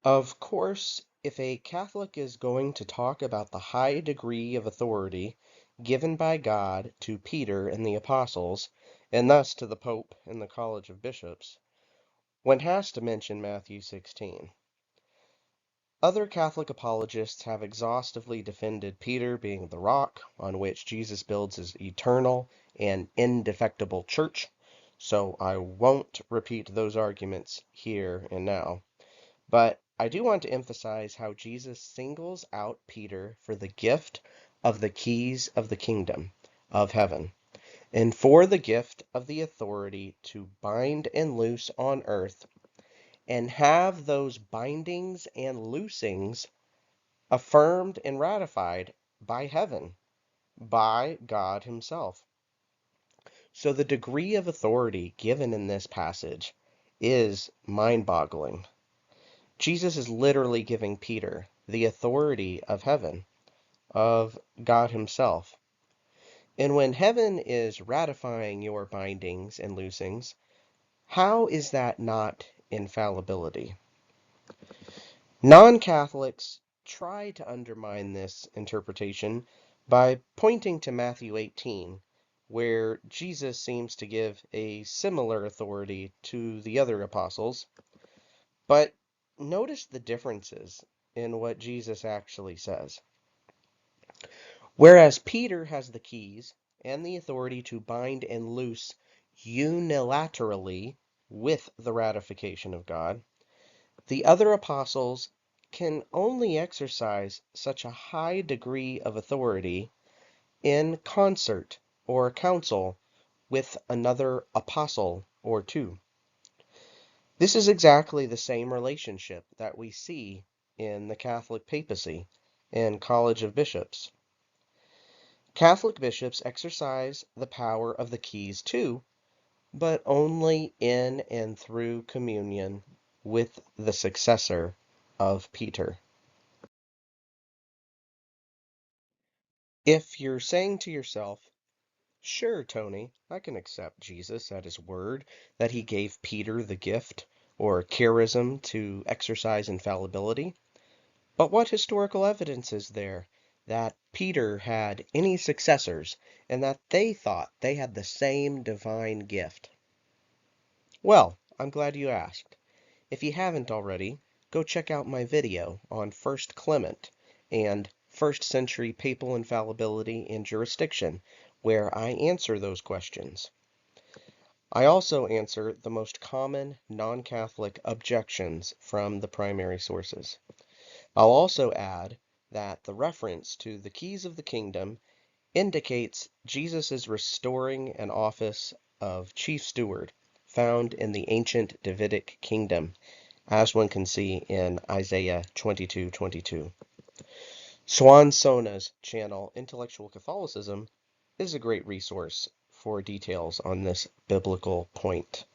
Of course, if a Catholic is going to talk about the high degree of authority given by God to Peter and the apostles, and thus to the Pope and the College of Bishops, one has to mention Matthew 16. Other Catholic apologists have exhaustively defended Peter being the rock on which Jesus builds his eternal and indefectible church, so I won't repeat those arguments here and now. But I do want to emphasize how Jesus singles out Peter for the gift of the keys of the kingdom of heaven, and for the gift of the authority to bind and loose on earth, and have those bindings and loosings affirmed and ratified by heaven, by God Himself. So the degree of authority given in this passage is mind-boggling. Jesus is literally giving Peter the authority of heaven, of God Himself. And when heaven is ratifying your bindings and loosings, how is that not infallibility? Non-Catholics try to undermine this interpretation by pointing to Matthew 18, where Jesus seems to give a similar authority to the other apostles. But notice the differences in what Jesus actually says. Whereas Peter has the keys and the authority to bind and loose unilaterally with the ratification of God, the other apostles can only exercise such a high degree of authority in concert or council with another apostle or two. This is exactly the same relationship that we see in the Catholic papacy and College of Bishops. Catholic bishops exercise the power of the keys too, but only in and through communion with the successor of Peter. If you're saying to yourself, sure, Tony, I can accept Jesus at his word that he gave Peter the gift or charism to exercise infallibility, but what historical evidence is there that Peter had any successors and that they thought they had the same divine gift? Well, I'm glad you asked. If you haven't already, go check out my video on First Clement and first century papal infallibility and jurisdiction, where I answer those questions. I also answer the most common non-Catholic objections from the primary sources. I'll also add that the reference to the keys of the kingdom indicates Jesus is restoring an office of chief steward found in the ancient Davidic kingdom, as one can see in Isaiah 22:22. Swan Sona's channel, Intellectual Catholicism, is a great resource for details on this biblical point.